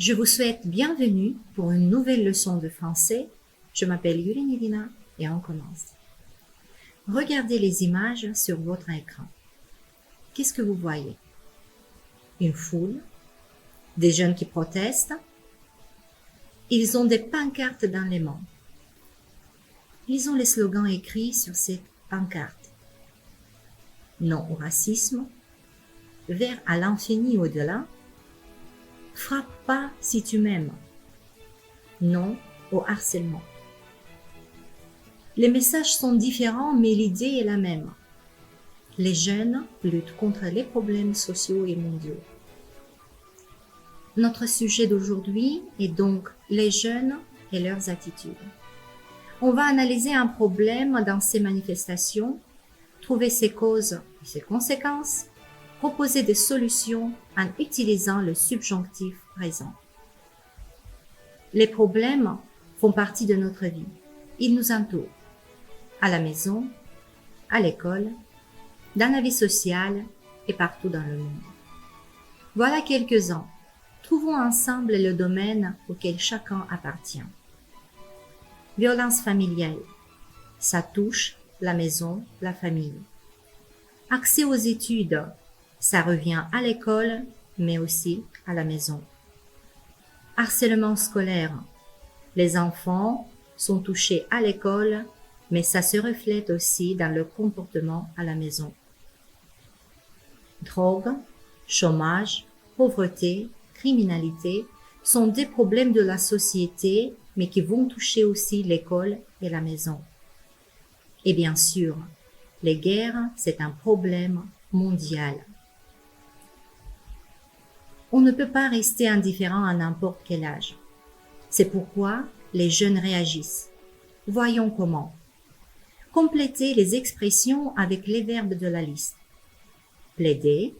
Je vous souhaite bienvenue pour une nouvelle leçon de français. Je m'appelle Yurinidina et on commence. Regardez les images sur votre écran. Qu'est-ce que vous voyez? Une foule, des jeunes qui protestent. Ils ont des pancartes dans les mains. Ils ont les slogans écrits sur ces pancartes. Non au racisme, vers à l'infini au-delà, frappe pas si tu m'aimes. Non au harcèlement. Les messages sont différents, mais l'idée est la même. Les jeunes luttent contre les problèmes sociaux et mondiaux. Notre sujet d'aujourd'hui est donc les jeunes et leurs attitudes. On va analyser un problème dans ces manifestations, trouver ses causes et ses conséquences, proposer des solutions en utilisant le subjonctif présent. Les problèmes font partie de notre vie. Ils nous entourent. À la maison, à l'école, dans la vie sociale et partout dans le monde. Voilà quelques-uns. Trouvons ensemble le domaine auquel chacun appartient. Violence familiale. Ça touche la maison, la famille. Accès aux études. Ça revient à l'école, mais aussi à la maison. Harcèlement scolaire. Les enfants sont touchés à l'école, mais ça se reflète aussi dans leur comportement à la maison. Drogue, chômage, pauvreté, criminalité sont des problèmes de la société, mais qui vont toucher aussi l'école et la maison. Et bien sûr, les guerres, c'est un problème mondial. On ne peut pas rester indifférent à n'importe quel âge. C'est pourquoi les jeunes réagissent. Voyons comment. Complétez les expressions avec les verbes de la liste. Plaider,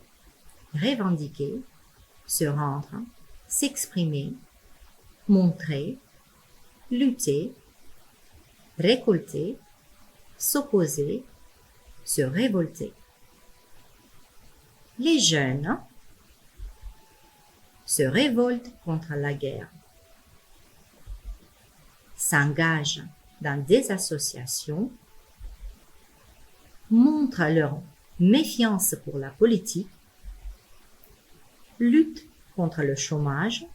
revendiquer, se rendre, s'exprimer, montrer, lutter, récolter, s'opposer, se révolter. Les jeunes se révoltent contre la guerre, s'engagent dans des associations, montrent leur méfiance pour la politique, luttent contre le chômage,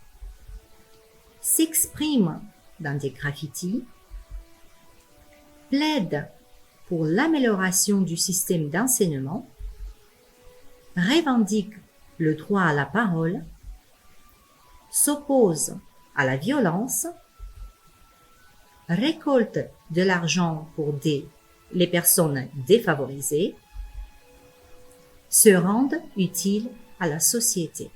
s'expriment dans des graffitis, plaident pour l'amélioration du système d'enseignement, revendiquent le droit à la parole, s'opposent à la violence, récoltent de l'argent pour les personnes défavorisées, se rendent utiles à la société.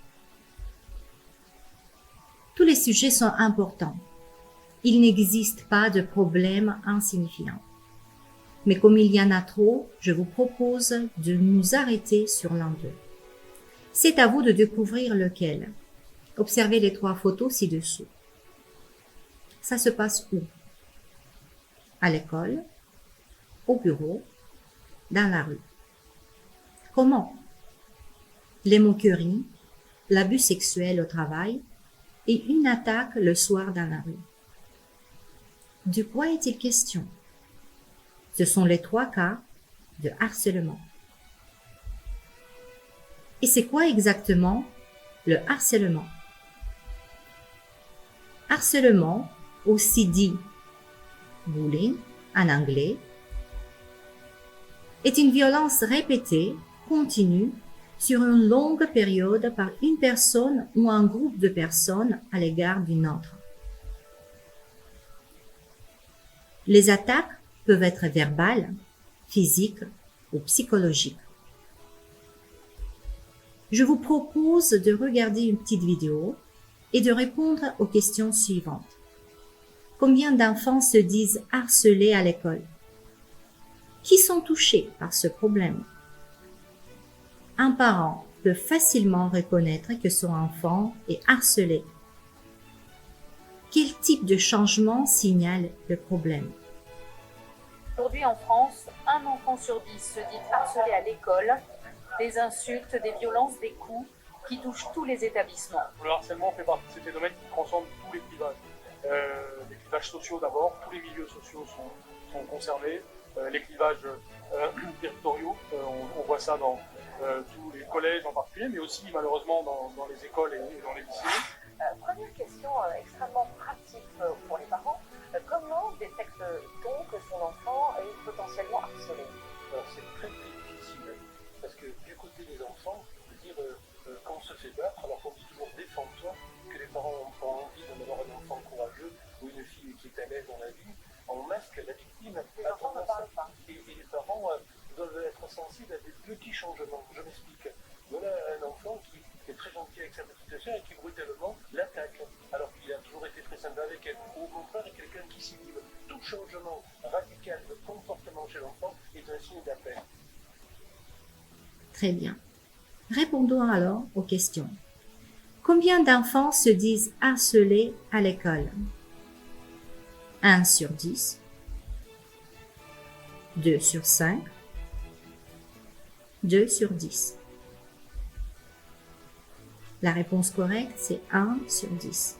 Tous les sujets sont importants. Il n'existe pas de problème insignifiant. Mais comme il y en a trop, je vous propose de nous arrêter sur l'un d'eux. C'est à vous de découvrir lequel. Observez les 3 photos ci-dessous. Ça se passe où? À l'école, au bureau, dans la rue. Comment? Les moqueries, l'abus sexuel au travail et une attaque le soir dans la rue. De quoi est-il question? Ce sont les 3 cas de harcèlement. Et c'est quoi exactement le harcèlement? Harcèlement, aussi dit bullying en anglais, est une violence répétée, continue, sur une longue période par une personne ou un groupe de personnes à l'égard d'une autre. Les attaques peuvent être verbales, physiques ou psychologiques. Je vous propose de regarder une petite vidéo et de répondre aux questions suivantes. Combien d'enfants se disent harcelés à l'école? Qui sont touchés par ce problème? Un parent peut facilement reconnaître que son enfant est harcelé. Quel type de changement signale le problème? Aujourd'hui en France, un enfant sur 10 se dit harcelé à l'école. Des insultes, des violences, des coups qui touche tous les établissements. Le harcèlement fait partie de ces phénomènes qui transcendent tous les clivages. Les clivages sociaux d'abord, tous les milieux sociaux sont concernés. Les clivages territoriaux, on voit ça dans tous les collèges en particulier, mais aussi malheureusement dans les écoles et dans les lycées. Première question extrêmement pratique pour les parents. Comment détecte-t-on que son enfant est potentiellement harcelé? Alors c'est très difficile, parce que du côté des enfants, je veux dire, quand on se fait battre, alors qu'on dit toujours défends-toi, que les parents ont envie d'avoir un enfant courageux ou une fille qui est à l'aise dans la vie, on masque la victime. Les enfants ne parlent pas. Et les parents doivent être sensibles à des petits changements. Je m'explique. Voilà un enfant qui est très gentil avec sa petite sœur et qui brutalement l'attaque, alors qu'il a toujours été très sympa avec elle. Ou au contraire, est quelqu'un qui s'inhibe. Tout changement radical de comportement chez l'enfant est un signe d'appel. Très bien. Répondons alors aux questions. Combien d'enfants se disent harcelés à l'école? 1 sur 10, 2 sur 5, 2 sur 10. La réponse correcte, c'est 1 sur 10.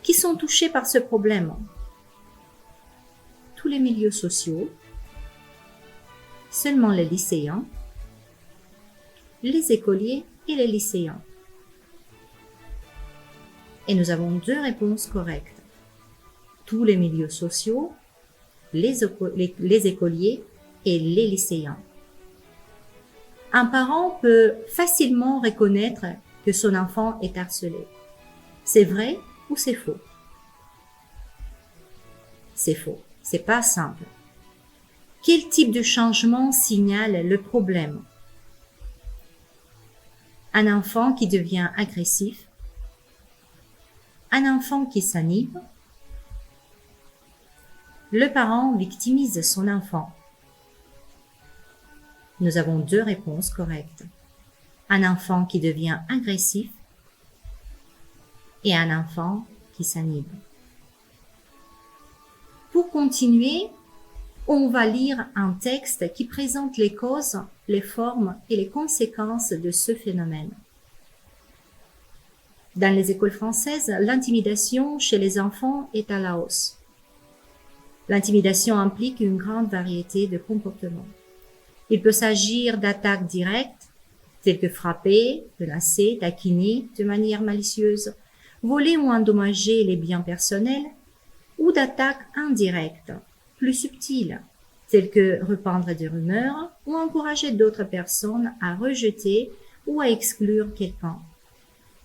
Qui sont touchés par ce problème? Tous les milieux sociaux, seulement les lycéens, les écoliers et les lycéens. Et nous avons 2 réponses correctes. Tous les milieux sociaux, les écoliers et les lycéens. Un parent peut facilement reconnaître que son enfant est harcelé. C'est vrai ou c'est faux? C'est faux. C'est pas simple. Quel type de changement signale le problème? Un enfant qui devient agressif, un enfant qui s'inhibe, le parent victimise son enfant. Nous avons 2 réponses correctes. Un enfant qui devient agressif et un enfant qui s'inhibe. Pour continuer, on va lire un texte qui présente les causes, les formes et les conséquences de ce phénomène. Dans les écoles françaises, l'intimidation chez les enfants est à la hausse. L'intimidation implique une grande variété de comportements. Il peut s'agir d'attaques directes, telles que frapper, menacer, taquiner de manière malicieuse, voler ou endommager les biens personnels, ou d'attaques indirectes, plus subtiles, telles que répandre des rumeurs ou encourager d'autres personnes à rejeter ou à exclure quelqu'un.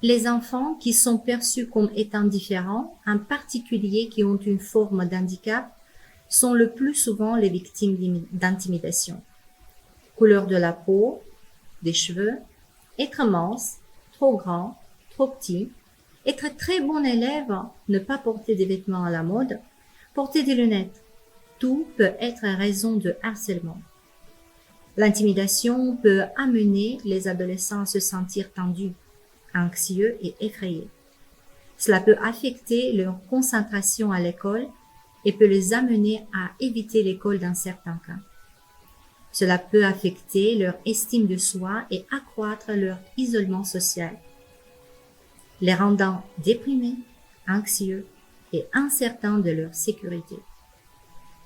Les enfants qui sont perçus comme étant différents, en particulier qui ont une forme d'handicap, sont le plus souvent les victimes d'intimidation. Couleur de la peau, des cheveux, être mince, trop grand, trop petit, être très bon élève, ne pas porter des vêtements à la mode, porter des lunettes. Tout peut être raison de harcèlement. L'intimidation peut amener les adolescents à se sentir tendus, anxieux et effrayés. Cela peut affecter leur concentration à l'école et peut les amener à éviter l'école dans certains cas. Cela peut affecter leur estime de soi et accroître leur isolement social, les rendant déprimés, anxieux et incertains de leur sécurité.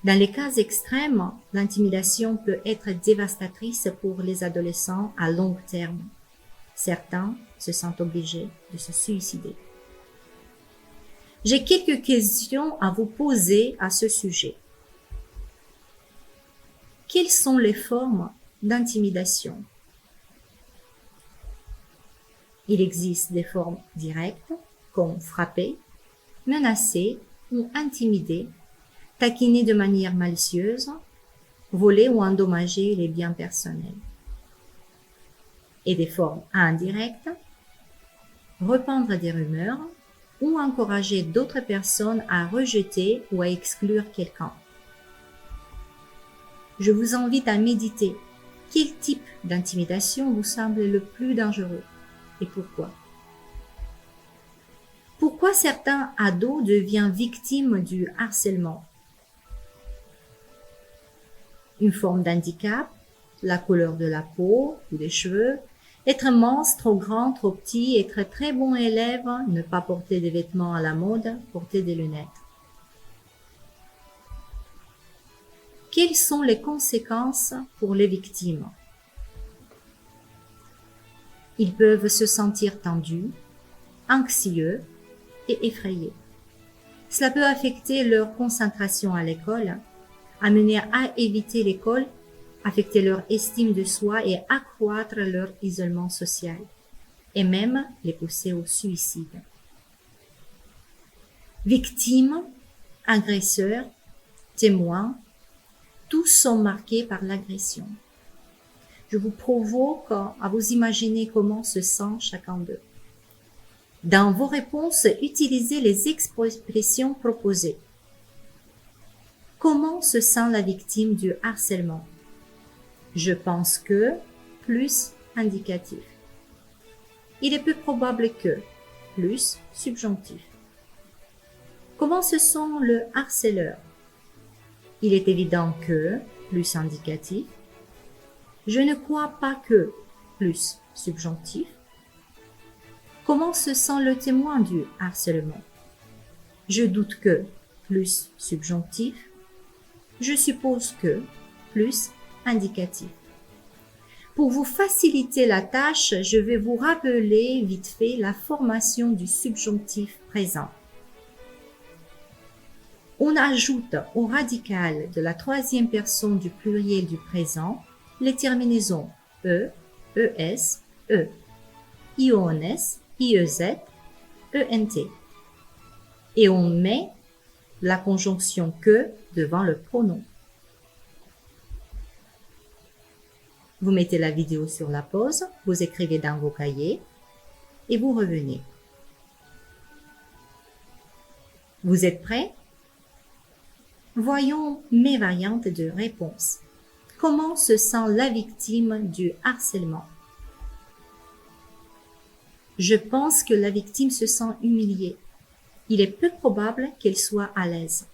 Dans les cas extrêmes, l'intimidation peut être dévastatrice pour les adolescents à long terme. Certains se sentent obligés de se suicider. J'ai quelques questions à vous poser à ce sujet. Quelles sont les formes d'intimidation? Il existe des formes directes, comme frapper, menacer ou intimider, taquiner de manière malicieuse, voler ou endommager les biens personnels. Et des formes indirectes, répandre des rumeurs ou encourager d'autres personnes à rejeter ou à exclure quelqu'un. Je vous invite à méditer. Quel type d'intimidation vous semble le plus dangereux et pourquoi? Pourquoi certains ados deviennent victimes du harcèlement? Une forme d'handicap, la couleur de la peau ou des cheveux, Être mince, trop grand, trop petit, être très bon élève, ne pas porter des vêtements à la mode, porter des lunettes. Quelles sont les conséquences pour les victimes? Ils peuvent se sentir tendus, anxieux et effrayés. Cela peut affecter leur concentration à l'école, amener à éviter l'école, affecter leur estime de soi et accroître leur isolement social, et même les pousser au suicide. Victimes, agresseurs, témoins, tous sont marqués par l'agression. Je vous provoque à vous imaginer comment se sent chacun d'eux. Dans vos réponses, utilisez les expressions proposées. Comment se sent la victime du harcèlement? Je pense que, plus indicatif. Il est peu probable que, plus subjonctif. Comment se sent le harceleur? Il est évident que, plus indicatif. Je ne crois pas que, plus subjonctif. Comment se sent le témoin du harcèlement? Je doute que, plus subjonctif. Je suppose que, plus indicatif. Pour vous faciliter la tâche, je vais vous rappeler vite fait la formation du subjonctif présent. On ajoute au radical de la troisième personne du pluriel du présent les terminaisons e, es, e, ions, iez, ent. Et on met la conjonction que devant le pronom. Vous mettez la vidéo sur la pause, vous écrivez dans vos cahiers et vous revenez. Vous êtes prêts? Voyons mes variantes de réponse. Comment se sent la victime du harcèlement? Je pense que la victime se sent humiliée. Il est peu probable qu'elle soit à l'aise.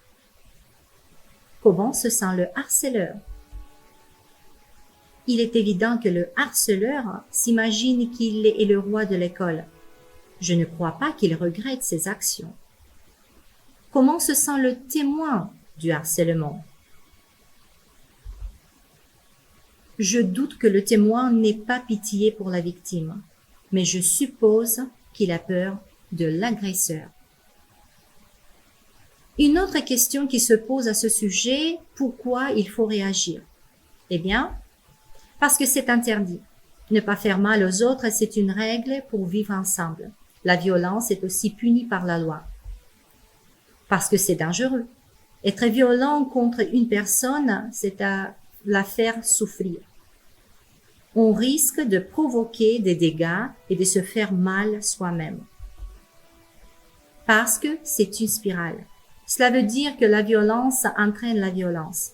Comment se sent le harceleur? Il est évident que le harceleur s'imagine qu'il est le roi de l'école. Je ne crois pas qu'il regrette ses actions. Comment se sent le témoin du harcèlement? Je doute que le témoin n'ait pas pitié pour la victime, mais je suppose qu'il a peur de l'agresseur. Une autre question qui se pose à ce sujet, pourquoi il faut réagir? Eh bien, parce que c'est interdit. Ne pas faire mal aux autres, c'est une règle pour vivre ensemble. La violence est aussi punie par la loi. Parce que c'est dangereux. Être violent contre une personne, c'est à la faire souffrir. On risque de provoquer des dégâts et de se faire mal soi-même. Parce que c'est une spirale. Cela veut dire que la violence entraîne la violence.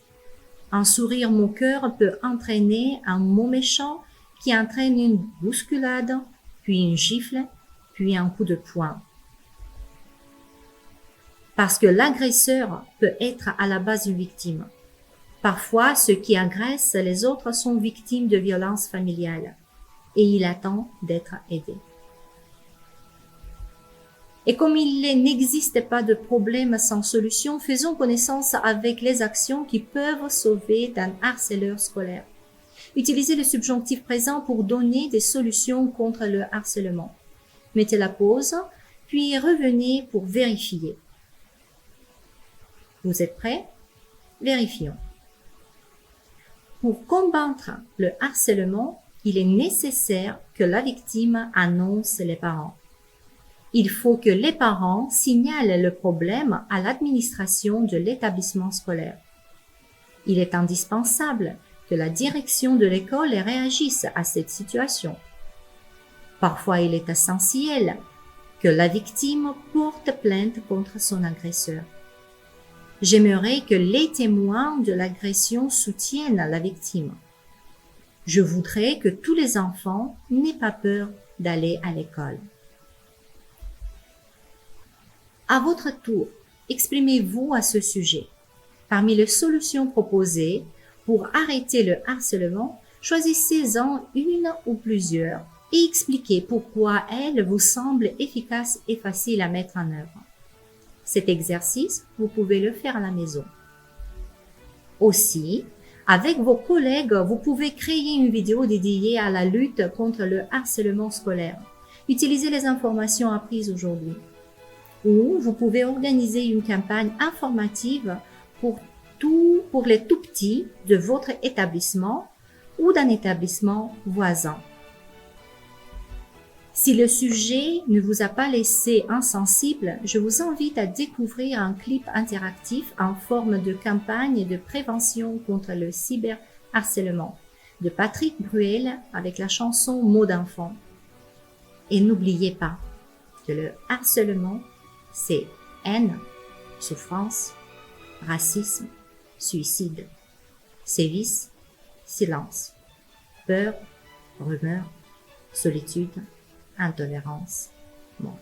Un sourire moqueur peut entraîner un mot méchant qui entraîne une bousculade, puis une gifle, puis un coup de poing. Parce que l'agresseur peut être à la base une victime. Parfois, ceux qui agressent les autres sont victimes de violences familiales et il attend d'être aidé. Et comme il n'existe pas de problème sans solution, faisons connaissance avec les actions qui peuvent sauver d'un harceleur scolaire. Utilisez le subjonctif présent pour donner des solutions contre le harcèlement. Mettez la pause, puis revenez pour vérifier. Vous êtes prêts? Vérifions. Pour combattre le harcèlement, il est nécessaire que la victime annonce les parents. Il faut que les parents signalent le problème à l'administration de l'établissement scolaire. Il est indispensable que la direction de l'école réagisse à cette situation. Parfois, il est essentiel que la victime porte plainte contre son agresseur. J'aimerais que les témoins de l'agression soutiennent la victime. Je voudrais que tous les enfants n'aient pas peur d'aller à l'école. À votre tour, exprimez-vous à ce sujet. Parmi les solutions proposées pour arrêter le harcèlement, choisissez-en une ou plusieurs et expliquez pourquoi elle vous semble efficace et facile à mettre en œuvre. Cet exercice, vous pouvez le faire à la maison. Aussi, avec vos collègues, vous pouvez créer une vidéo dédiée à la lutte contre le harcèlement scolaire. Utilisez les informations apprises aujourd'hui. Ou vous pouvez organiser une campagne informative pour les tout petits de votre établissement ou d'un établissement voisin. Si le sujet ne vous a pas laissé insensible, je vous invite à découvrir un clip interactif en forme de campagne de prévention contre le cyberharcèlement de Patrick Bruel avec la chanson Mots d'enfant. Et n'oubliez pas que le harcèlement, c'est haine, souffrance, racisme, suicide, sévices, silence, peur, rumeur, solitude, intolérance, mort.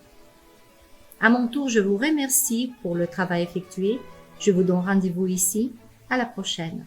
À mon tour, je vous remercie pour le travail effectué. Je vous donne rendez-vous ici. À la prochaine.